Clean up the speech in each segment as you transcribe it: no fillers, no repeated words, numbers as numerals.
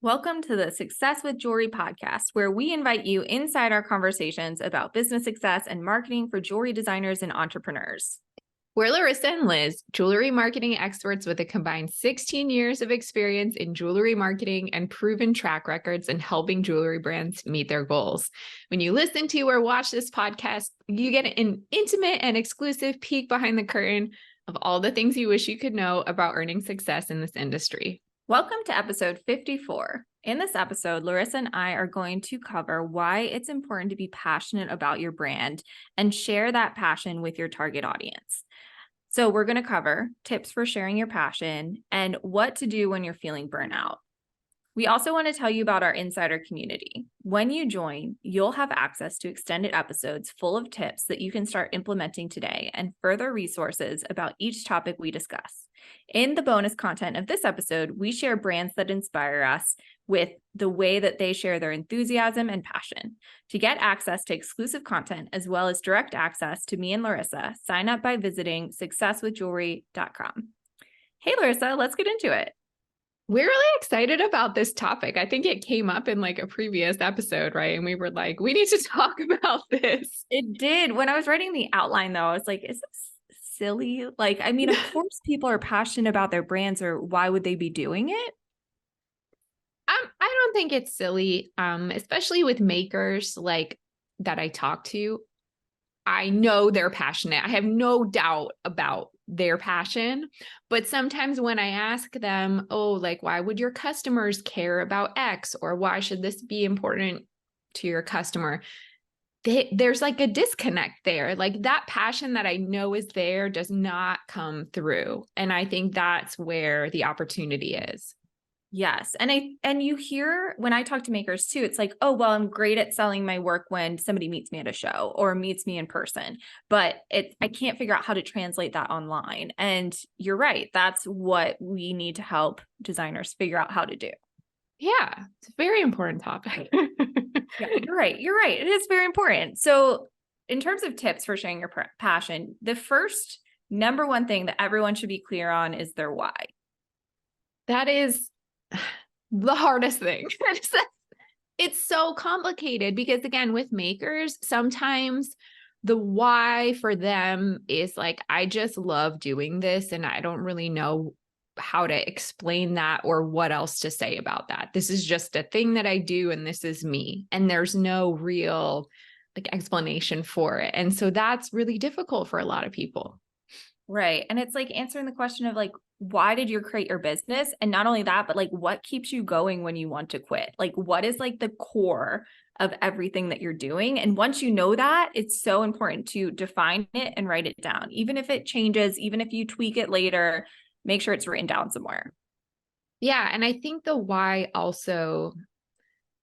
Welcome to the Success with Jewelry podcast, where we invite you inside our conversations about business success and marketing for jewelry designers and entrepreneurs. We're Laryssa and Liz, jewelry marketing experts with a combined 16 years of experience in jewelry marketing and proven track records in helping jewelry brands meet their goals. When you listen to or watch this podcast, you get an intimate and exclusive peek behind the curtain of all the things you wish you could know about earning success in this industry. Welcome to episode 54. In this episode, Laryssa and I are going to cover why it's important to be passionate about your brand and share that passion with your target audience. So we're going to cover tips for sharing your passion and what to do when you're feeling burnout. We also want to tell you about our insider community. When you join, you'll have access to extended episodes full of tips that you can start implementing today and further resources about each topic we discuss. In the bonus content of this episode, we share brands that inspire us with the way that they share their enthusiasm and passion. To get access to exclusive content as well as direct access to me and Laryssa, sign up by visiting successwithjewelry.com. Hey, Laryssa, let's get into it. We're really excited about this topic. I think it came up in like a previous episode, right? And we were like, we need to talk about this. It did. When I was writing the outline, though, I was like, is this silly? Like, I mean, of course people are passionate about their brands, or why would they be doing it? I don't think it's silly, especially with makers like that I talk to. I know they're passionate. I have no doubt about their passion. But sometimes when I ask them, oh, like, why would your customers care about X? Or why should this be important to your customer? There's like a disconnect there. Like that passion that I know is there does not come through. And I think that's where the opportunity is. Yes. And you hear when I talk to makers too, it's like, oh, well, I'm great at selling my work when somebody meets me at a show or meets me in person, but I can't figure out how to translate that online. And you're right. That's what we need to help designers figure out how to do. Yeah, it's a very important topic. Yeah, you're right. You're right. It is very important. So in terms of tips for sharing your passion, the first number one thing that everyone should be clear on is their why. That is the hardest thing. It's so complicated because, again, with makers, sometimes the why for them is like, I just love doing this and I don't really know how to explain that or what else to say about that. This is just a thing that I do and this is me. And there's no real like explanation for it. And so that's really difficult for a lot of people. Right. And it's like answering the question of like, why did you create your business? And not only that, but like, what keeps you going when you want to quit? Like, what is like the core of everything that you're doing? And once you know that, it's so important to define it and write it down. Even if it changes, even if you tweak it later, make sure it's written down somewhere. Yeah. And I think the why also,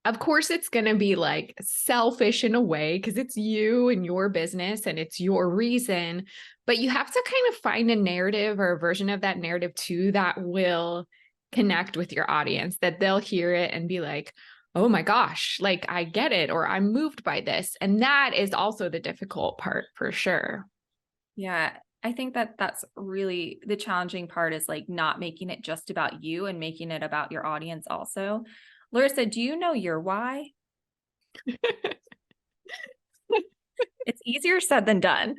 of course, it's going to be like selfish in a way because it's you and your business and it's your reason, but you have to kind of find a narrative or a version of that narrative too that will connect with your audience, that they'll hear it and be like, oh my gosh, like I get it, or I'm moved by this. And that is also the difficult part for sure. Yeah. I think that that's really the challenging part, is like not making it just about you and making it about your audience also. Laryssa, do you know your why? It's easier said than done.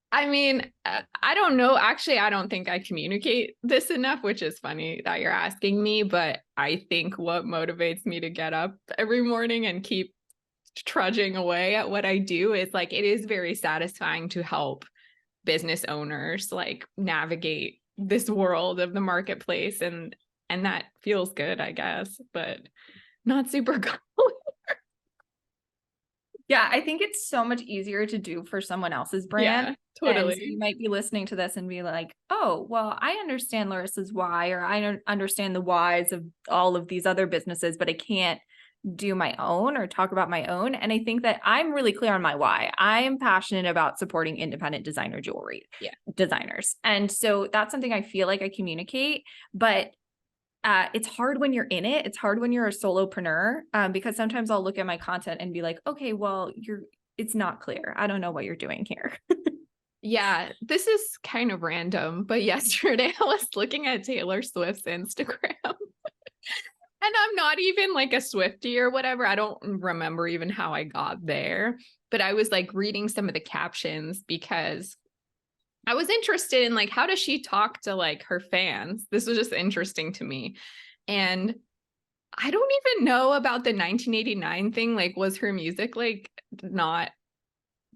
I mean, I don't know. Actually, I don't think I communicate this enough, which is funny that you're asking me, but I think what motivates me to get up every morning and keep trudging away at what I do is like, it is very satisfying to help business owners like navigate this world of the marketplace, and that feels good, I guess, but not super cool. Yeah, I think it's so much easier to do for someone else's brand. Yeah, totally. And so you might be listening to this and be like, oh, well, I understand Laryssa's why, or I understand the whys of all of these other businesses, but I can't do my own or talk about my own. And I think that I'm really clear on my why. I am passionate about supporting independent designer jewelry designers. And so that's something I feel like I communicate, but it's hard when you're in it. It's hard when you're a solopreneur, because sometimes I'll look at my content and be like, okay, well, it's not clear. I don't know what you're doing here. Yeah, this is kind of random, but yesterday I was looking at Taylor Swift's Instagram And I'm not even like a Swiftie or whatever. I don't remember even how I got there, but I was like reading some of the captions because I was interested in like, how does she talk to like her fans? This was just interesting to me. And I don't even know about the 1989 thing. Like, was her music like not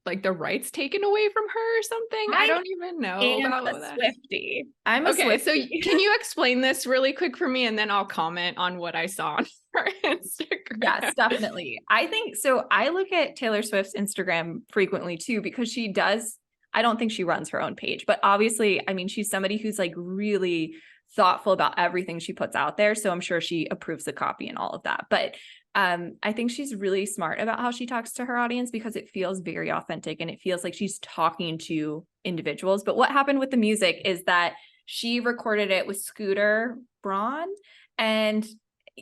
like the rights taken away from her or something? I I don't even know am a about that. Swiftie. I'm a Okay, so Swiftie. can you explain this really quick for me and then I'll comment on what I saw on her Yes, Instagram? definitely. I think so. I look at Taylor Swift's Instagram frequently too, because she does, I don't think she runs her own page, but obviously, I mean, she's somebody who's like really thoughtful about everything she puts out there. So I'm sure she approves the copy and all of that. But I think she's really smart about how she talks to her audience because it feels very authentic and it feels like she's talking to individuals. But what happened with the music is that she recorded it with Scooter Braun, and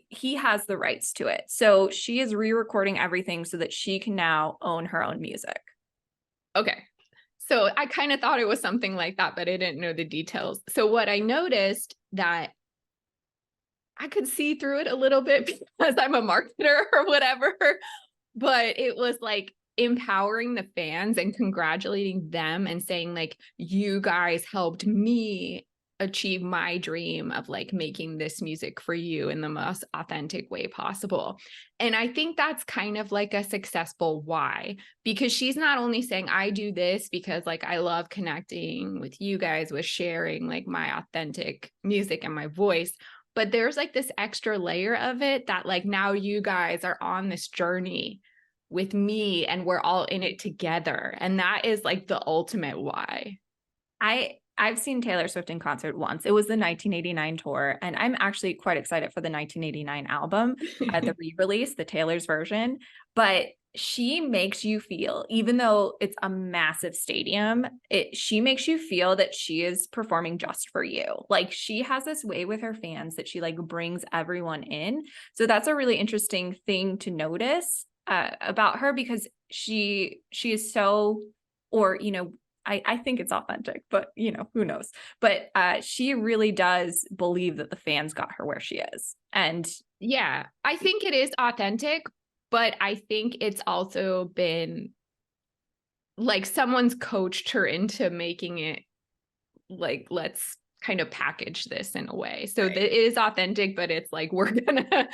he has the rights to it. So she is re-recording everything so that she can now own her own music. Okay. So I kind of thought it was something like that, but I didn't know the details. So what I noticed that I could see through it a little bit because I'm a marketer or whatever, but it was like empowering the fans and congratulating them and saying like, you guys helped me achieve my dream of like making this music for you in the most authentic way possible. And I think that's kind of like a successful why, because she's not only saying I do this because like I love connecting with you guys, with sharing like my authentic music and my voice, but there's like this extra layer of it that like now you guys are on this journey with me and we're all in it together. And that is like the ultimate why. I've seen Taylor Swift in concert once. It was the 1989 tour, and I'm actually quite excited for the 1989 album, the re-release, the Taylor's version. But she makes you feel, even though it's a massive stadium, she makes you feel that she is performing just for you. Like she has this way with her fans that she like brings everyone in. So that's a really interesting thing to notice about her, because she is so, or I think it's authentic, but who knows? But she really does believe that the fans got her where she is. And Yeah, I think it is authentic, but I think it's also been like someone's coached her into making it like, let's kind of package this in a way so that it is authentic, but it's like we're gonna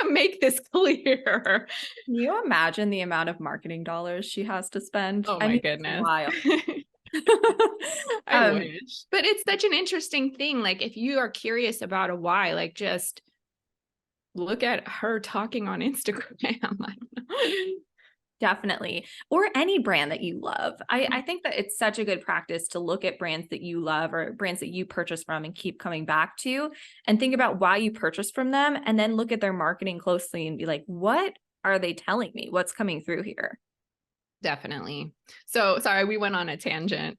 make this clear. can you imagine the amount of marketing dollars she has to spend? Oh I my mean, it's goodness. wild. I wish. But it's such an interesting thing. Like if you are curious about a why, like just look at her talking on Instagram. Definitely. Or any brand that you love. I think that it's such a good practice to look at brands that you love or brands that you purchase from and keep coming back to, and think about why you purchased from them, and then look at their marketing closely and be like, what are they telling me? What's coming through here? Definitely. So sorry, we went on a tangent.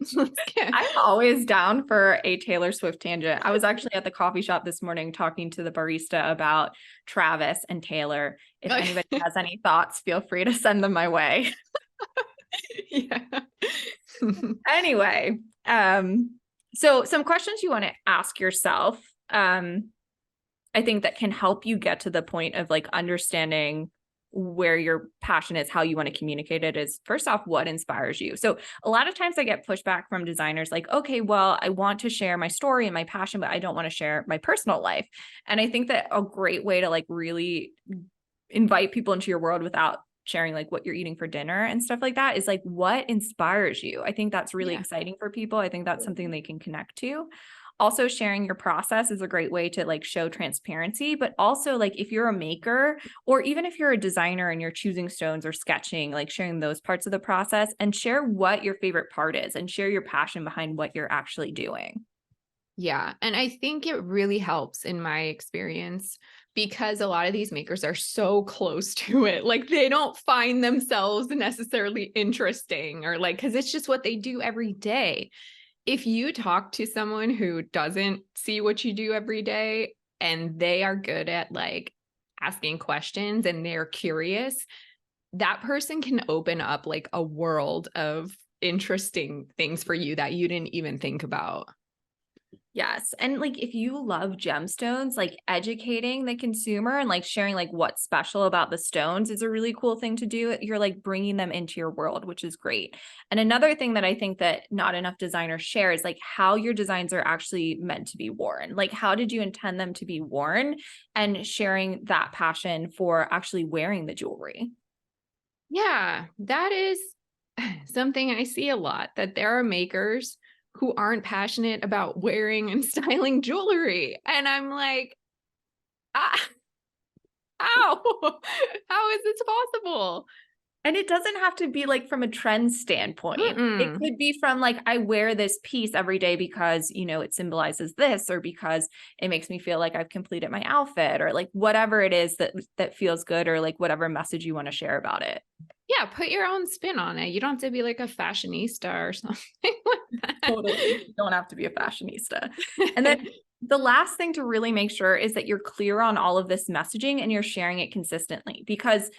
I'm always down for a Taylor Swift tangent. I was actually at the coffee shop this morning talking to the barista about Travis and Taylor. If anybody has any thoughts, feel free to send them my way. Yeah. Anyway, so some questions you want to ask yourself, I think that can help you get to the point of like understanding where your passion is, how you want to communicate it, is first off, what inspires you? So a lot of times I get pushback from designers like, okay, well, I want to share my story and my passion, but I don't want to share my personal life. And I think that a great way to like really invite people into your world without sharing like what you're eating for dinner and stuff like that is like, what inspires you? I think that's really exciting for people. I think that's something they can connect to. Also, sharing your process is a great way to like show transparency, but also like if you're a maker or even if you're a designer and you're choosing stones or sketching, like sharing those parts of the process, and share what your favorite part is and share your passion behind what you're actually doing. Yeah. And I think it really helps in my experience because a lot of these makers are so close to it. Like they don't find themselves necessarily interesting or like, because it's just what they do every day. If you talk to someone who doesn't see what you do every day and they are good at like asking questions and they're curious, that person can open up like a world of interesting things for you that you didn't even think about. Yes. And like if you love gemstones, like educating the consumer and like sharing like what's special about the stones is a really cool thing to do. You're like bringing them into your world, which is great. And another thing that I think that not enough designers share is like how your designs are actually meant to be worn. Like how did you intend them to be worn, and sharing that passion for actually wearing the jewelry. Yeah, that is something I see a lot, that there are makers who aren't passionate about wearing and styling jewelry. And I'm like, ah, how? How is this possible? And it doesn't have to be like from a trend standpoint. It Mm-mm. could be from like, I wear this piece every day because, it symbolizes this, or because it makes me feel like I've completed my outfit, or like whatever it is that feels good, or like whatever message you want to share about it. Yeah, put your own spin on it. You don't have to be like a fashionista or something like that. Totally. You don't have to be a fashionista. And then the last thing to really make sure is that you're clear on all of this messaging and you're sharing it consistently, because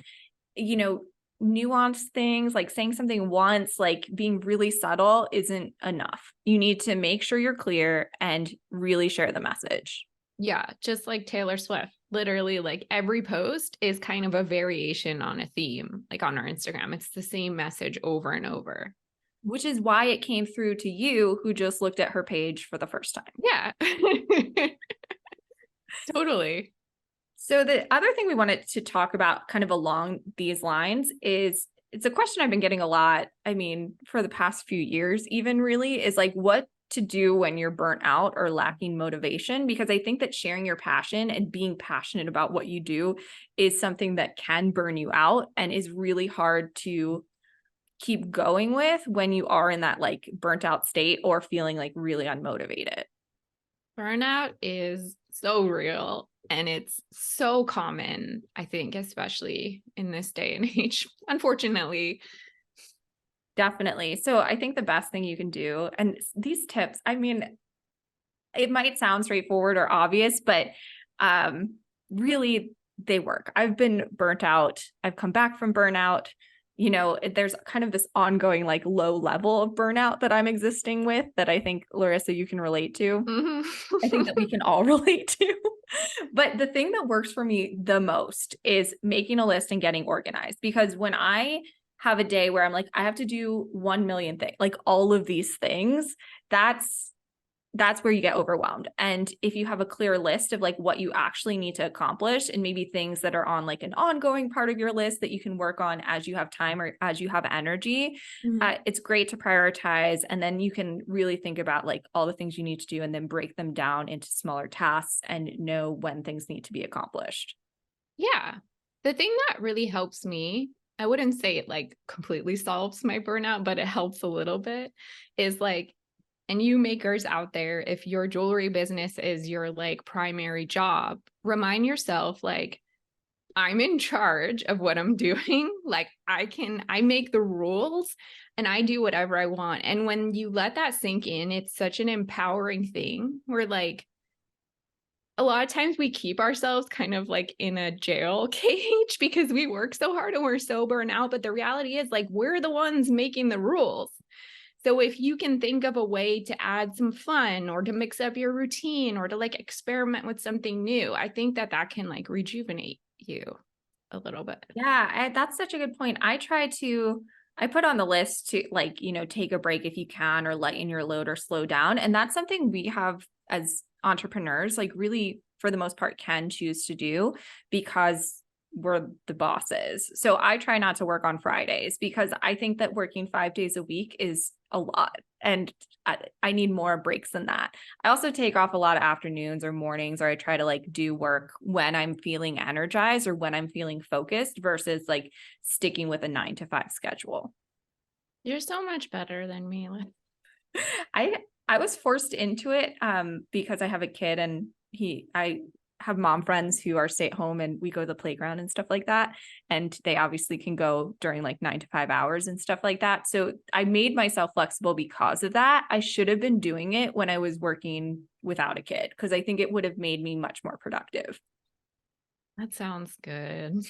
you know, nuanced things like saying something once, like being really subtle isn't enough. You need to make sure you're clear and really share the message. Yeah, just like Taylor Swift. Literally, like every post is kind of a variation on a theme, like on our Instagram. It's the same message over and over. Which is why it came through to you, who just looked at her page for the first time. Yeah, totally. So the other thing we wanted to talk about kind of along these lines is, it's a question I've been getting a lot. I mean, for the past few years, even really, is like what to do when you're burnt out or lacking motivation. Because I think that sharing your passion and being passionate about what you do is something that can burn you out and is really hard to keep going with when you are in that like burnt out state or feeling like really unmotivated. Burnout is so real and it's so common, I think, especially in this day and age, unfortunately. Definitely. So I think the best thing you can do, and these tips, I mean, it might sound straightforward or obvious, but really they work. I've been burnt out. I've come back from burnout. There's kind of this ongoing like low level of burnout that I'm existing with that I think, Laryssa, you can relate to. Mhm. I think that we can all relate to. But the thing that works for me the most is making a list and getting organized. Because when I have a day where I'm like, I have to do 1 million things, like all of these things, that's where you get overwhelmed. And if you have a clear list of like what you actually need to accomplish, and maybe things that are on like an ongoing part of your list that you can work on as you have time or as you have energy, Mhm. it's great to prioritize. And then you can really think about like all the things you need to do and then break them down into smaller tasks and know when things need to be accomplished. Yeah. The thing that really helps me, I wouldn't say it like completely solves my burnout, but it helps a little bit, is like, and you makers out there, if your jewelry business is your like primary job, remind yourself like, I'm in charge of what I'm doing. Like I make the rules and I do whatever I want. And when you let that sink in, it's such an empowering thing where like a lot of times we keep ourselves kind of like in a jail cage because we work so hard and we're so burnt out. But the reality is like we're the ones making the rules. So if you can think of a way to add some fun or to mix up your routine or to like experiment with something new, I think that that can like rejuvenate you a little bit. Yeah, that's such a good point. I put on the list to like, take a break if you can, or lighten your load or slow down. And that's something we have as entrepreneurs, like really for the most part can choose to do because we're the bosses. So I try not to work on Fridays because I think that working 5 days a week is a lot. And I need more breaks than that. I also take off a lot of afternoons or mornings, or I try to like do work when I'm feeling energized or when I'm feeling focused versus like sticking with a 9 to 5 schedule. You're so much better than me. I I was forced into it because I have a kid, and I have mom friends who are stay at home, and we go to the playground and stuff like that. And they obviously can go during like 9 to 5 hours and stuff like that. So I made myself flexible because of that. I should have been doing it when I was working without a kid, because I think it would have made me much more productive. That sounds good.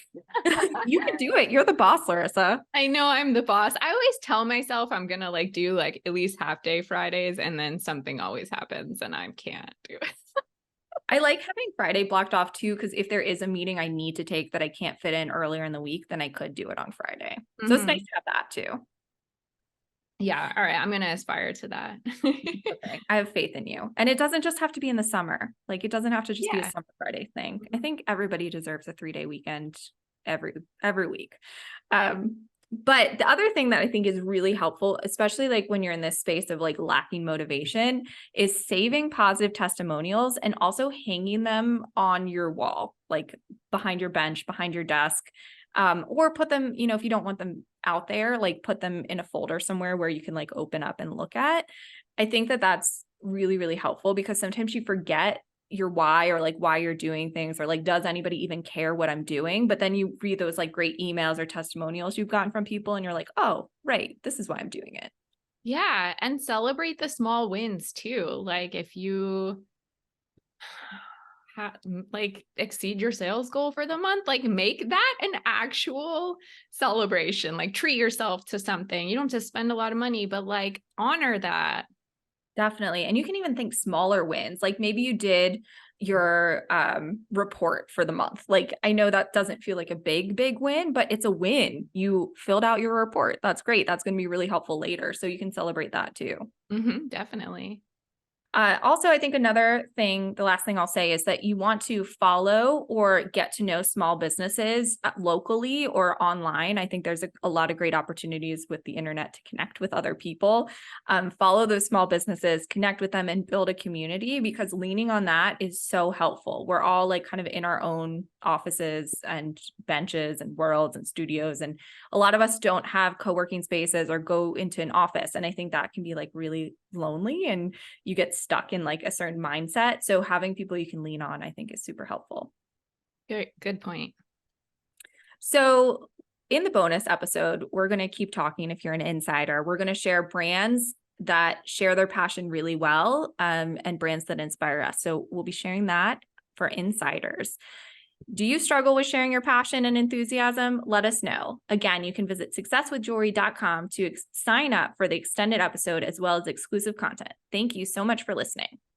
You can do it. You're the boss, Laryssa. I know I'm the boss. I always tell myself I'm gonna like do like at least half day Fridays, and then something always happens and I can't do it. I like having Friday blocked off too, because if there is a meeting I need to take that I can't fit in earlier in the week, then I could do it on Friday. So it's nice Mhm. to have that too. Yeah. All right. I'm gonna aspire to that. Okay. I have faith in you. And it doesn't just have to be in the summer. Like it doesn't have to just be a Yeah. summer Friday thing. I think everybody deserves a 3-day weekend every week. But the other thing that I think is really helpful, especially like when you're in this space of like lacking motivation, is saving positive testimonials and also hanging them on your wall, like behind your bench, behind your desk, or put them, if you don't want them out there, like put them in a folder somewhere where you can like open up and look at. I think that that's really, really helpful because sometimes you forget your why or like why you're doing things or like does anybody even care what I'm doing, but then you read those like great emails or testimonials you've gotten from people and you're like, oh right, this is why I'm doing it. Yeah. And celebrate the small wins too. Like if you like exceed your sales goal for the month, like make that an actual celebration, like treat yourself to something. You don't have to spend a lot of money, but like honor that. Definitely. And you can even think smaller wins, like maybe you did your report for the month. Like I know that doesn't feel like a big win, but it's a win. You filled out your report. That's great. That's going to be really helpful later, so you can celebrate that too. Definitely. Also, I think another thing, the last thing I'll say is that you want to follow or get to know small businesses locally or online. I think there's a lot of great opportunities with the internet to connect with other people. Follow those small businesses, connect with them, and build a community because leaning on that is so helpful. We're all like kind of in our own offices and benches and worlds and studios, and a lot of us don't have co-working spaces or go into an office. And I think that can be like really lonely and you get stuck in like a certain mindset. So having people you can lean on, I think is super helpful. Good point. So in the bonus episode, we're going to keep talking. If you're an insider, we're going to share brands that share their passion really well, and brands that inspire us. So we'll be sharing that for insiders. Do you struggle with sharing your passion and enthusiasm? Let us know. Again, you can visit successwithjewelry.com to sign up for the extended episode as well as exclusive content. Thank you so much for listening.